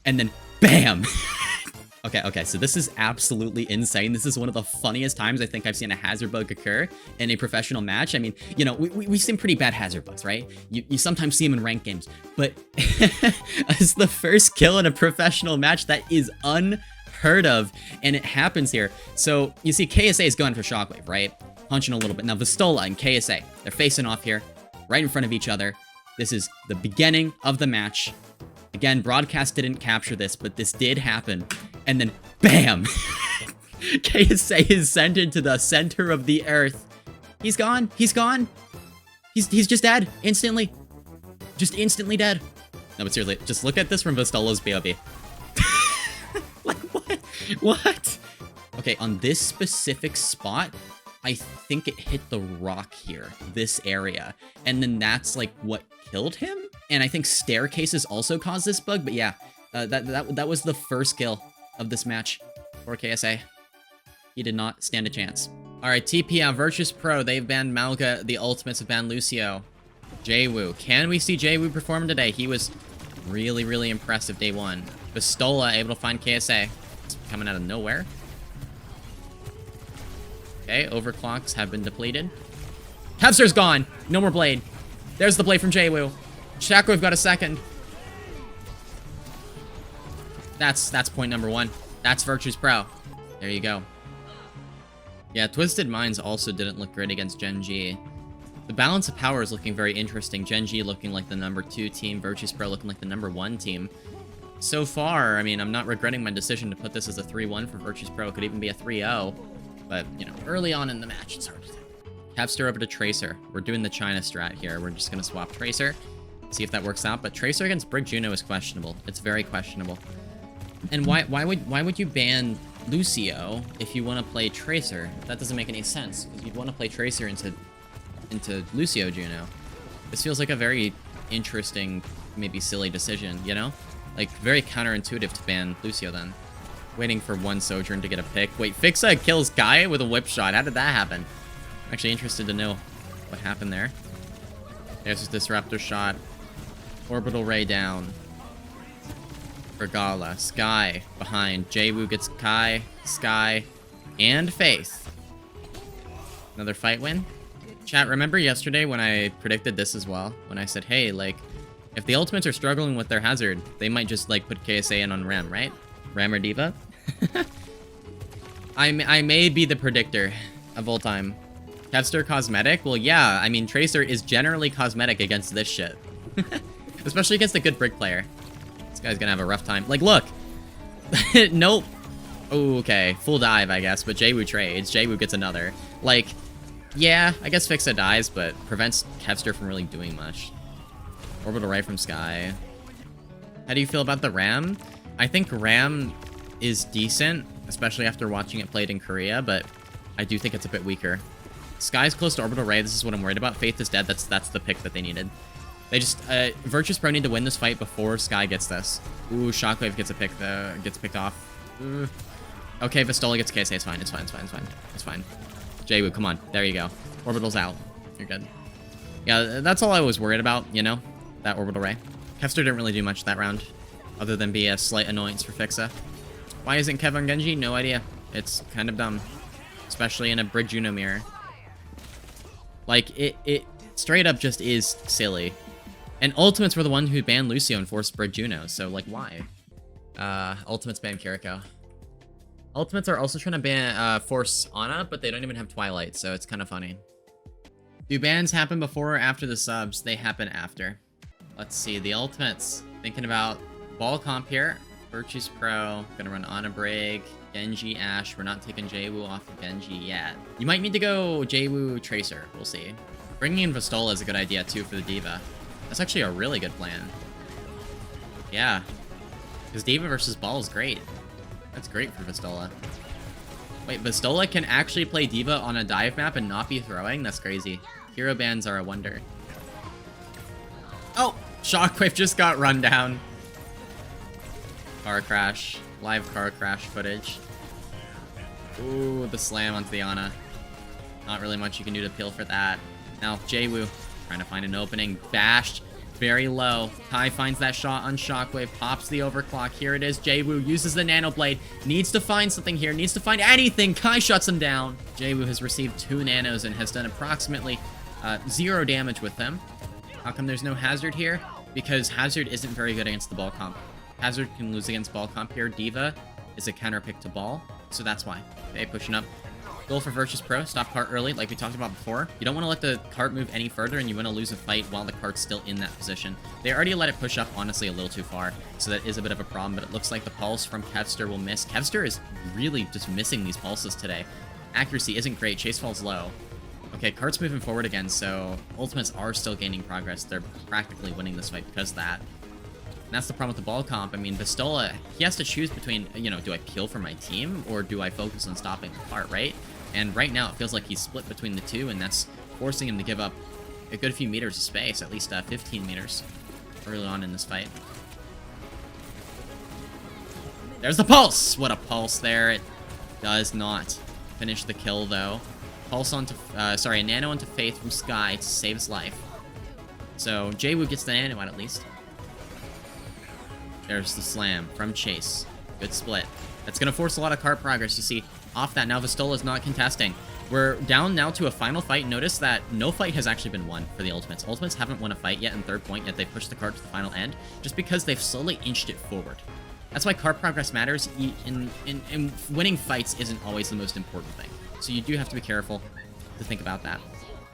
and then BAM! Okay, so this is absolutely insane. This is one of the funniest times I think I've seen a hazard bug occur in a professional match. I mean, you know, we've seen pretty bad hazard bugs, right? You sometimes see them in ranked games, but as the first kill in a professional match, that is unheard of, and it happens here. So you see KSA is going for Shockwave, right? Punching a little bit. Now Vestola and KSA, they're facing off here, right in front of each other. This is the beginning of the match. Again, broadcast didn't capture this, but this did happen. And then, BAM! KSA is sent into the center of the earth. He's gone. He's gone. He's just dead. Instantly. Just instantly dead. No, but seriously, just look at this from Vestola's BOV. Like, what? What? Okay, on this specific spot, I think it hit the rock here, this area. And then that's, like, what killed him? And I think staircases also caused this bug, but yeah, that was the first kill of this match for KSA. He did not stand a chance. All right, TP on Virtus Pro. They've banned Malga. The Ultimates have banned Lucio. Jwoo. Can we see Jwoo perform today? He was really, really impressive day one. Vestola able to find KSA. It's coming out of nowhere. Okay, overclocks have been depleted. Kevster's gone. No more blade. There's the blade from Jwoo. Shockwave got a second. That's point number one. That's Virtus Pro. There you go. Yeah, Twisted Minds also didn't look great against Gen G. The balance of power is looking very interesting. Gen G looking like the number 2 team, Virtus Pro looking like the number 1 team. So far, I mean, I'm not regretting my decision to put this as a 3-1 for Virtus Pro. It could even be a 3-0. But, you know, early on in the match, it's hard to tell. Kevster over to Tracer. We're doing the China strat here. We're just going to swap Tracer. See if that works out. But Tracer against Brig Juno is questionable. It's very questionable. And why would you ban Lucio if you want to play Tracer? That doesn't make any sense, because you'd want to play Tracer into Lucio Juno. This feels like a very interesting, maybe silly decision, you know? Like, very counterintuitive to ban Lucio then. Waiting for one Sojourn to get a pick. Wait, Fixa kills Guy with a whip shot. How did that happen? I'm actually interested to know what happened there. There's this Disruptor shot. Orbital Ray down. Regala. Sky behind. Jwoo gets Kai, Sky, and Faith. Another fight win. Chat, remember yesterday when I predicted this as well? When I said, hey, like, if the Ultimates are struggling with their hazard, they might just, like, put KSA in on Ram, right? Ram or Diva? I may be the predictor of all time. Kevster cosmetic? Well, yeah, I mean, Tracer is generally cosmetic against this shit. Especially against a good Brig player. This guy's gonna have a rough time. Like, look! Nope. Oh, okay. Full dive, I guess, but Jwoo trades. Jwoo gets another. Like, yeah, I guess Fixa dies, but prevents Kevster from really doing much. Orbital Ray from Sky. How do you feel about the Ram? I think Ram is decent, especially after watching it played in Korea, but I do think it's a bit weaker. Sky's close to Orbital Ray. This is what I'm worried about. Faith is dead. That's the pick that they needed. They just Virtus Pro need to win this fight before Sky gets this. Ooh, Shockwave gets a pick. Gets picked off. Ooh. Okay, Vestola gets KSA. It's fine. It's fine. It's fine. It's fine. It's fine. Jwoo, come on. There you go. Orbital's out. You're good. Yeah, that's all I was worried about. You know, that Orbital Ray. Kevster didn't really do much that round, other than be a slight annoyance for Fixa. Why isn't Kev on Genji? No idea. It's kind of dumb, especially in a Brig Juno mirror. Like, it straight up just is silly. And Ultimates were the one who banned Lucio and forced Brig Juno, so, like, why? Ultimates ban Kiriko. Ultimates are also trying to ban, force Ana, but they don't even have Twilight, so it's kind of funny. Do bans happen before or after the subs? They happen after. Let's see, the Ultimates. Thinking about ball comp here. Virtus Pro, gonna run Ana Brig, Genji Ashe. We're not taking Jwoo off of Genji yet. You might need to go Jwoo Tracer, we'll see. Bringing in Vestola is a good idea too for the Diva. That's actually a really good plan. Yeah, because Diva versus Ball is great. That's great for Vestola. Wait, Vestola can actually play Diva on a dive map and not be throwing? That's crazy. Hero bans are a wonder. Oh! Shockwave just got run down. Car crash. Live car crash footage. Ooh, the slam onto the Ana. Not really much you can do to peel for that. Now, Jwoo trying to find an opening. Bashed. Very low. Kai finds that shot on Shockwave, pops the overclock. Here it is. Jwoo uses the Nano Blade. Needs to find something here. Needs to find anything. Kai shuts him down. Jwoo has received 2 nanos and has done approximately 0 damage with them. How come there's no Hazard here? Because Hazard isn't very good against the ball comp. Hazard can lose against ball comp here. D.Va is a counter pick to ball, so that's why. Okay, pushing up. Goal for Virtus Pro, stop cart early, like we talked about before. You don't want to let the cart move any further, and you want to lose a fight while the cart's still in that position. They already let it push up, honestly, a little too far, so that is a bit of a problem, but it looks like the pulse from Kevster will miss. Kevster is really just missing these pulses today. Accuracy isn't great, chase falls low. Okay, cart's moving forward again, so ultimates are still gaining progress. They're practically winning this fight because of that. And that's the problem with the ball comp. I mean, Vestola, he has to choose between, you know, do I peel for my team, or do I focus on stopping the cart, right? And right now, it feels like he's split between the two, and that's forcing him to give up a good few meters of space, at least 15 meters early on in this fight. There's the pulse! What a pulse there. It does not finish the kill, though. Pulse onto, a nano onto Faith from Sky to save his life. So, Jwoo gets the nano out at least. There's the slam from Chase. Good split. That's going to force a lot of cart progress, you see. Off that, now Vestola is not contesting. We're down now to a final fight. Notice that no fight has actually been won for the Ultimates. Ultimates haven't won a fight yet in third point, yet they pushed the cart to the final end, just because they've slowly inched it forward. That's why cart progress matters. In winning fights isn't always the most important thing. So you do have to be careful to think about that.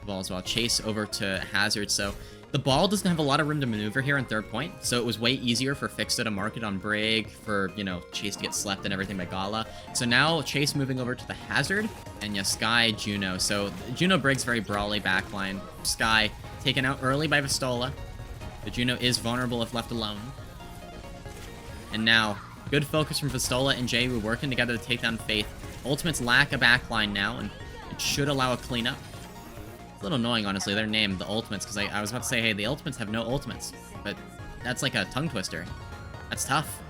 The ball as well. Chase over to Hazard, so the ball doesn't have a lot of room to maneuver here in third point, so it was way easier for Fixa to mark it on Brig, for, you know, Chase to get slept and everything by Gala. So now Chase moving over to the Hazard, and yeah, Sky, Juno. So Juno Brig's very brawly backline. Sky taken out early by Vestola. The Juno is vulnerable if left alone. And now, good focus from Vestola and Jwoo working together to take down Faith. Ultimates lack a backline now, and it should allow a cleanup. A little annoying, honestly, their name, the Ultimates, because I was about to say, hey, the Ultimates have no Ultimates, but that's like a tongue twister. That's tough.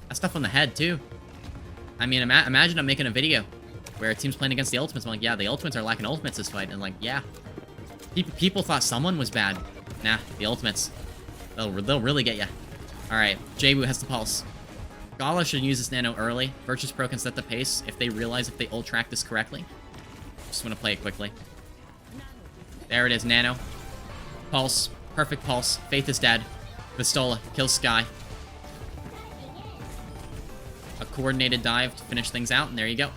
That's tough on the head, too. I mean, imagine I'm making a video where a team's playing against the Ultimates. I'm like, yeah, the Ultimates are lacking Ultimates this fight, and like, yeah. People thought someone was bad. Nah, the Ultimates. They'll really get you. Alright, Jwoo has the pulse. Gala should use this nano early. Virtus Pro can set the pace if they realize if they ult track this correctly. Just want to play it quickly. There it is, nano. Pulse. Perfect pulse. Faith is dead. Vestola kills Sky. A coordinated dive to finish things out, and there you go.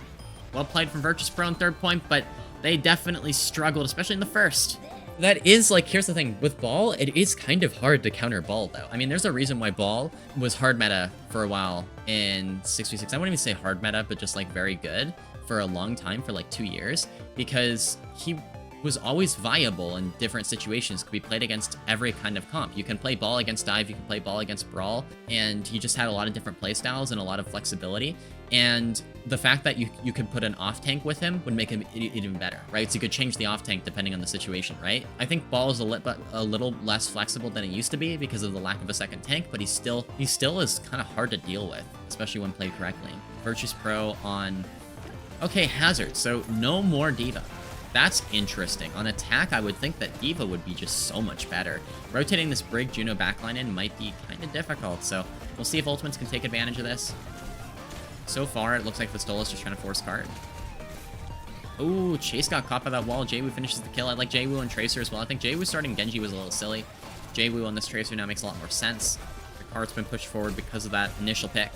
Well played from Virtus Pro in third point, but they definitely struggled, especially in the first. That is, like, here's the thing. With Ball, it is kind of hard to counter Ball, though. I mean, there's a reason why Ball was hard meta for a while in 6v6. I wouldn't even say hard meta, but just, like, very good for a long time, for, like, 2 years, because he was always viable in different situations, could be played against every kind of comp. You can play Ball against Dive, you can play Ball against Brawl, and you just had a lot of different playstyles and a lot of flexibility. And the fact that you could put an off-tank with him would make him even better, right? So you could change the off-tank depending on the situation, right? I think Ball is a little less flexible than it used to be because of the lack of a second tank, but he still is kind of hard to deal with, especially when played correctly. Virtus Pro on... Okay, Hazard, so no more D.Va. That's interesting. On attack, I would think that D.Va would be just so much better. Rotating this Brig Juno backline in might be kind of difficult, so we'll see if Ultimates can take advantage of this. So far, it looks like Vestola's just trying to force cart. Ooh, Chase got caught by that wall. Jwoo finishes the kill. I like Jwoo and Tracer as well. I think Jwoo starting Genji was a little silly. Jwoo on this Tracer now makes a lot more sense. The cart's been pushed forward because of that initial pick.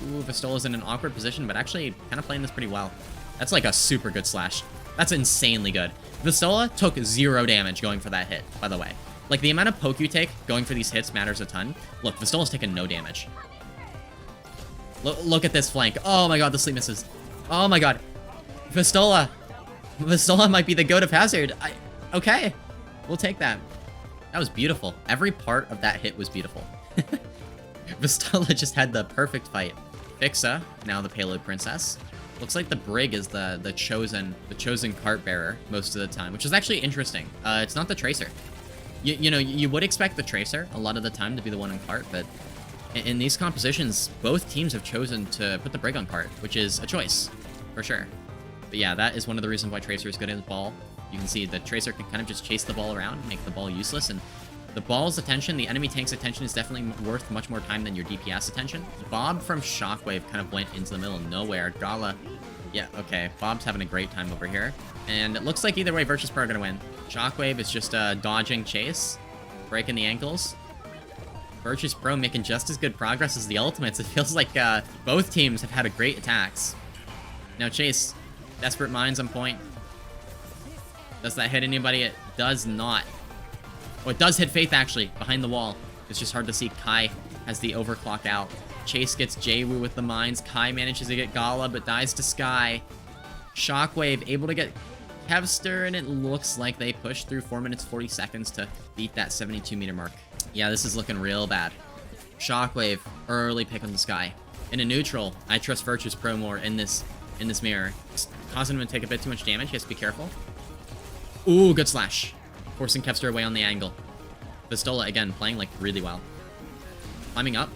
Ooh, Vestola's in an awkward position, but actually kind of playing this pretty well. That's like a super good slash. That's insanely good. Vestola took 0 damage going for that hit, by the way. Like, the amount of poke you take going for these hits matters a ton. Look, Vestola's taken no damage. Look at this flank. Oh my god, the sleep misses. Oh my god. Vestola. Vestola might be the goat of Hazard. Okay. We'll take that. That was beautiful. Every part of that hit was beautiful. Vestola just had the perfect fight. Fixa, now the payload princess. Looks like the Brig is the chosen cart bearer most of the time, which is actually interesting. It's not the Tracer. You know, you would expect the Tracer a lot of the time to be the one in cart, but in these compositions, both teams have chosen to put the Brig on cart, which is a choice, for sure. But yeah, that is one of the reasons why Tracer is good in Ball. You can see the Tracer can kind of just chase the ball around, make the ball useless, and the ball's attention, the enemy tank's attention is definitely worth much more time than your DPS attention. Bob from Shockwave kind of went into the middle of nowhere. Gala, yeah, okay, Bob's having a great time over here. And it looks like either way, Virtus Pro are going to win. Shockwave is just dodging chase, breaking the ankles. Virtus Pro making just as good progress as the Ultimates. It feels like both teams have had a great attacks. Now Chase, Desperate Minds on point. Does that hit anybody? It does not. Oh, it does hit Faith, actually, behind the wall. It's just hard to see. Kai has the overclock out. Chase gets Jwoo with the mines. Kai manages to get Gala, but dies to Sky. Shockwave able to get Kevster, and it looks like they pushed through 4 minutes 40 seconds to beat that 72-meter mark. Yeah, this is looking real bad. Shockwave, early pick on the Sky. In a neutral, I trust Virtus Pro more in this mirror. It's causing him to take a bit too much damage. He has to be careful. Ooh, good slash. Forcing Kevster away on the angle. Vestola, again, playing, like, really well. Climbing up.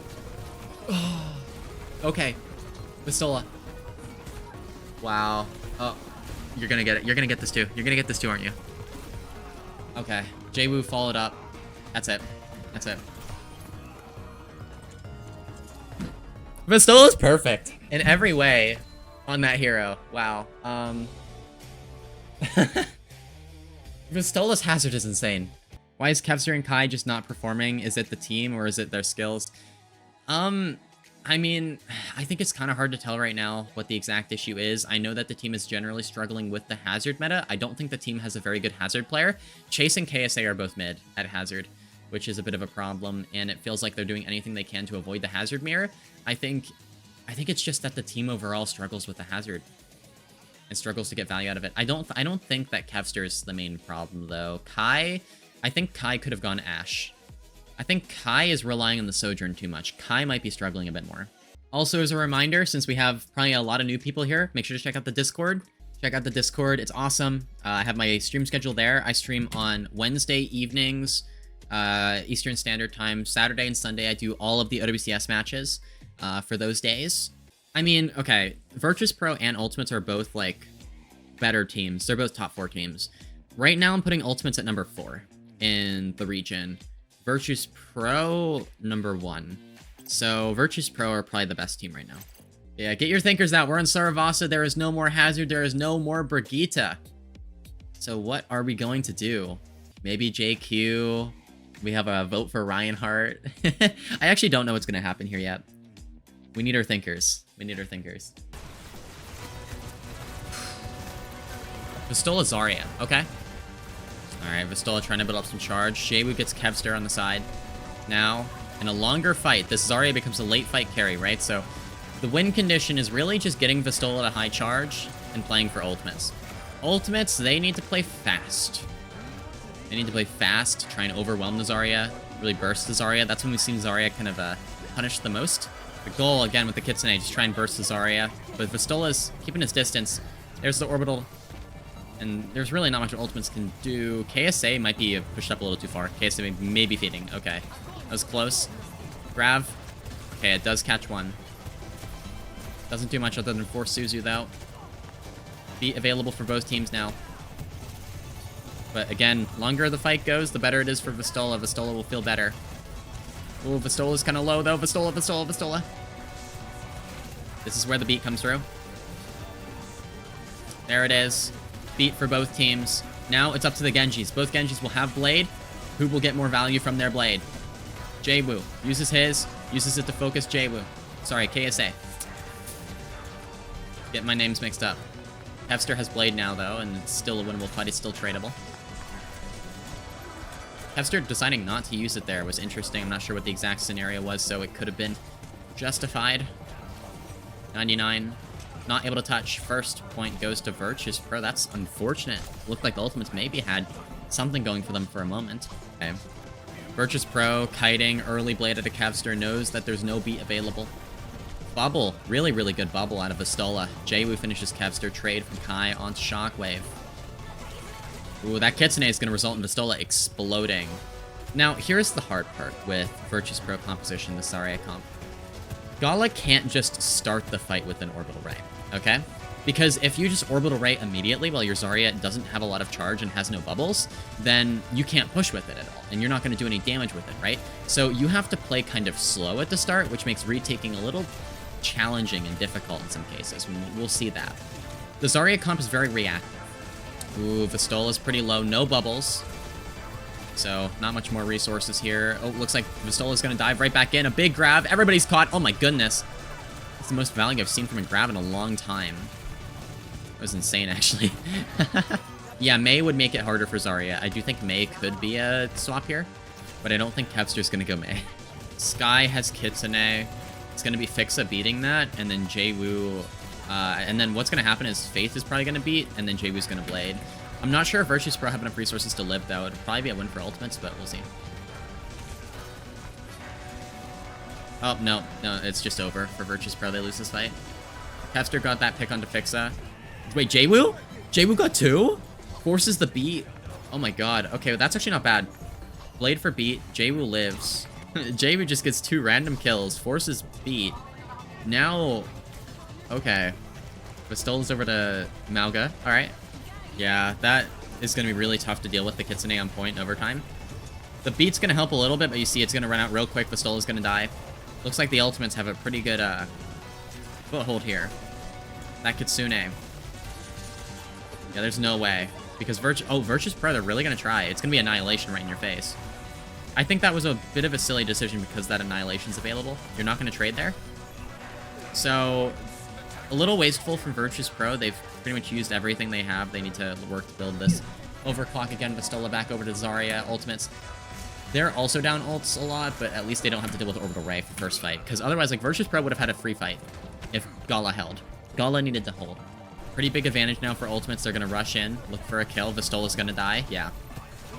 Oh, okay. Vestola. Wow. Oh, you're gonna get it. You're gonna get this too. You're gonna get this too, aren't you? Okay. Jwoo followed up. That's it. That's it. Vestola's perfect in every way on that hero. Wow. Vestola's hazard is insane. Why is Kevster and Kai just not performing? Is it the team or is it their skills? I mean, I think it's kind of hard to tell right now what the exact issue is. I know that the team is generally struggling with the hazard meta. I don't think the team has a very good hazard player. Chase and KSA are both mid at hazard, which is a bit of a problem, and it feels like they're doing anything they can to avoid the hazard mirror. I think it's just that the team overall struggles with the hazard and struggles to get value out of it. I don't think that Kevster is the main problem though. Kai, I think Kai could have gone Ashe. I think Kai is relying on the Sojourn too much. Kai might be struggling a bit more. Also, as a reminder, since we have probably a lot of new people here, make sure to check out the Discord. Check out the Discord. It's awesome. I have my stream schedule there. I stream on Wednesday evenings, Eastern Standard Time. Saturday and Sunday, I do all of the OWCS matches for those days. I mean, okay, Virtus Pro and Ultimates are both, like, better teams. They're both top 4 teams. Right now, I'm putting Ultimates at number 4 in the region. Virtus Pro, number 1. So, Virtus Pro are probably the best team right now. Yeah, get your thinkers out. We're in Suravasa. There is no more Hazard. There is no more Brigitte. So, what are we going to do? Maybe JQ. We have a vote for Reinhardt. I actually don't know what's going to happen here yet. We need our thinkers. We need our thinkers. Vestola Zarya. Okay. Alright, Vestola trying to build up some charge. Jwoo gets Kevster on the side. Now, in a longer fight, this Zarya becomes a late fight carry, right? So, the win condition is really just getting Vestola to high charge and playing for Ultimates. Ultimates, they need to play fast. They need to play fast to try and overwhelm the Zarya, really burst the Zarya. That's when we've seen Zarya kind of punished the most. The goal, again, with the Kitsune, just try and burst the Zarya. But Vestola's keeping his distance. There's the orbital. And there's really not much Ultimates can do. KSA might be pushed up a little too far. KSA may be feeding. Okay. That was close. Grav. Okay, it does catch one. Doesn't do much other than force Suzu, though. Beat available for both teams now. But again, longer the fight goes, the better it is for Vestola. Vestola will feel better. Ooh, Vestola's kind of low, though. Vestola, Vestola, Vestola. This is where the beat comes through. There it is. Beat for both teams. Now it's up to the Genjis. Both Genjis will have Blade. Who will get more value from their Blade? Jwoo. Uses his. Uses it to focus Jwoo. Sorry, KSA. Get my names mixed up. Kevster has Blade now, though, and it's still a winnable fight. It's still tradable. Kevster deciding not to use it there was interesting. I'm not sure what the exact scenario was, so it could have been justified. 99. Not able to touch. First point goes to Virtus Pro. That's unfortunate. Looked like the Ultimates maybe had something going for them for a moment. Okay. Virtus Pro kiting early blade at a Kevster, knows that there's no beat available. Bubble. Really, really good bubble out of Vestola. Jwoo finishes Kevster. Trade from Kai onto Shockwave. Ooh, that Kitsune is going to result in Vestola exploding. Now, here's the hard part with Virtus Pro composition, the Zarya comp. Gala can't just start the fight with an orbital ray, okay? Because if you just orbital right immediately while your Zarya doesn't have a lot of charge and has no bubbles, then you can't push with it at all, and you're not going to do any damage with it, right? So you have to play kind of slow at the start, which makes retaking a little challenging and difficult in some cases. We'll see that. The Zarya comp is very reactive. Ooh, Vestola's pretty low, no bubbles. So, not much more resources here. Oh, looks like Vestola's going to dive right back in. A big grab. Everybody's caught. Oh my goodness. It's the most value I've seen from a grab in a long time. That was insane, actually. Yeah, Mei would make it harder for Zarya. I do think Mei could be a swap here, but I don't think Kevster's going to go Mei. Sky has Kitsune. It's going to be Fixa beating that, and then Jwoo... and then what's going to happen is Faith is probably going to beat, and then Jwoo's going to Blade. I'm not sure if Virtus Pro have enough resources to live, though. It'd probably be a win for ultimates, but we'll see. Oh, no, it's just over for Virtus Pro. They lose this fight. Kevster got that pick onto Fixa. Wait, Jwoo? Jwoo got 2? Forces the beat. Oh my god. Okay, well, that's actually not bad. Blade for beat. Jwoo lives. Jwoo just gets 2 random kills. Forces beat. Now... Okay. Vestola's over to Mauga. Alright. Yeah, that is going to be really tough to deal with the Kitsune on point over time. The beat's going to help a little bit, but you see it's going to run out real quick. Vestola's going to die. Looks like the ultimates have a pretty good foothold here. That Kitsune. Yeah, there's no way. Because Virtus Pro, they're really going to try. It's going to be Annihilation right in your face. I think that was a bit of a silly decision because that Annihilation's available. You're not going to trade there. So... a little wasteful from Virtus Pro. They've pretty much used everything they have. They need to work to build this. Overclock again. Vestola back over to Zarya. Ultimates. They're also down ults a lot, but at least they don't have to deal with Orbital Ray for first fight. Because otherwise, like, Virtus Pro would have had a free fight if Gala held. Gala needed to hold. Pretty big advantage now for ultimates. They're going to rush in, look for a kill. Vestola's going to die. Yeah.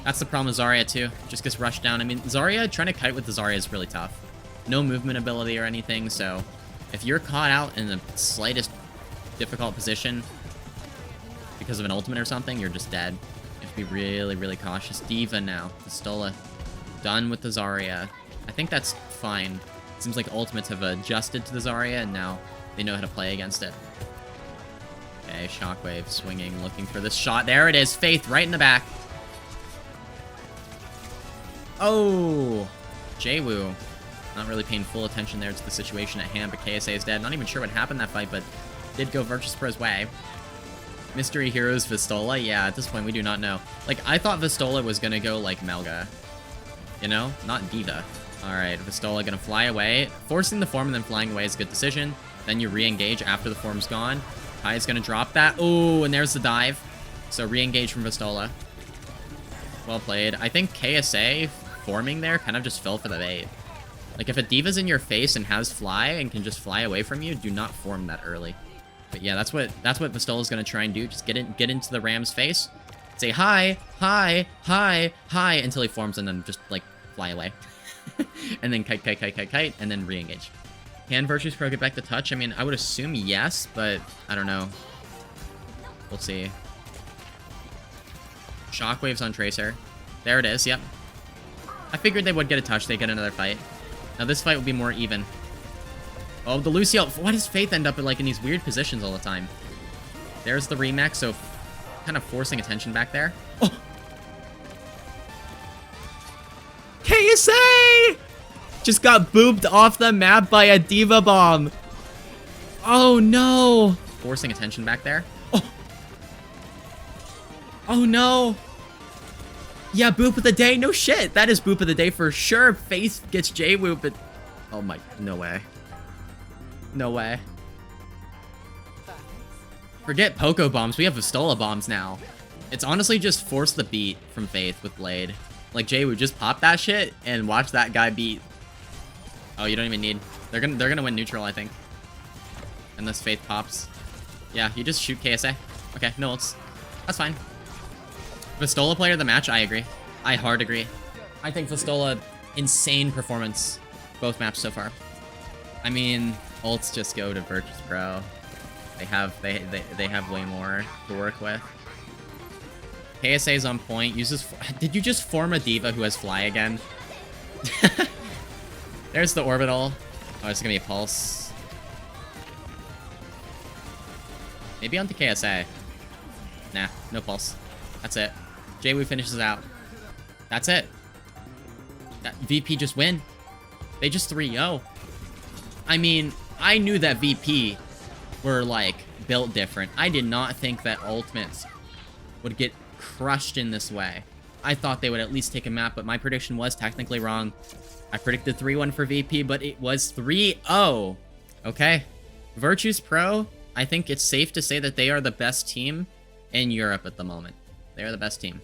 That's the problem with Zarya, too. Just gets rushed down. I mean, Zarya, trying to kite with the Zarya is really tough. No movement ability or anything, so if you're caught out in the slightest difficult position because of an ultimate or something, you're just dead. You have to be really, really cautious. Diva now. Vestola done with the Zarya. I think that's fine. It seems like ultimates have adjusted to the Zarya, and now they know how to play against it. Okay, Shockwave swinging, looking for this shot. There it is. Faith right in the back. Oh! Jwoo. Not really paying full attention there to the situation at hand, but KSA is dead. Not even sure what happened in that fight, but did go Virtus Pro's way. Mystery Heroes Vestola? Yeah, at this point, we do not know. Like, I thought Vestola was gonna go, like, Melga. You know? Not Diva. Alright, Vestola gonna fly away. Forcing the form and then flying away is a good decision. Then you re-engage after the form's gone. Kai is gonna drop that. Oh, and there's the dive. So re-engage from Vestola. Well played. I think KSA forming there kind of just fell for the bait. Like, if a Diva's in your face and has fly and can just fly away from you, do not form that early. But yeah, that's what Vestola's gonna try and do. Just get into the Ram's face. Say hi, hi, hi, hi, until he forms and then just, like, fly away. And then kite, and then re-engage. Can Virtus Pro get back to touch? I mean, I would assume yes, but I don't know. We'll see. Shockwave's on Tracer. There it is, yep. I figured they would get a touch, they'd get another fight. Now this fight will be more even. Oh, the Lucio. Why does Faith end up in, like, in these weird positions all the time? There's the Remax, so kind of forcing attention back there. Oh! KSA! Just got booped off the map by a Diva Bomb. Oh, no. Forcing attention back there. Oh. Oh, no. Yeah, boop of the day. No shit. That is boop of the day for sure. Faith gets Jwoo, but... oh my... no way. No way. Forget Poco Bombs. We have Vestola Bombs now. It's honestly just force the beat from Faith with Blade. Like, Jwoo, just pop that shit and watch that guy beat. Oh, you don't even need... They're gonna win neutral, I think. Unless Faith pops. Yeah, you just shoot KSA. Okay, no ults. That's fine. Vestola player of the match? I agree. I hard agree. I think Vestola, insane performance. Both maps so far. I mean, ults just go to Virtus Pro. They have way more to work with. KSA is on point. Uses... did you just form a Diva who has fly again? There's the orbital. Oh, it's gonna be a pulse. Maybe onto KSA. Nah, no pulse. That's it. JWoo finishes out. That's it. That VP just win. They just 3-0. I mean, I knew that VP were, like, built different. I did not think that Ultimates would get crushed in this way. I thought they would at least take a map, but my prediction was technically wrong. I predicted 3-1 for VP, but it was 3-0. Okay. Virtus Pro, I think it's safe to say that they are the best team in Europe at the moment. They are the best team.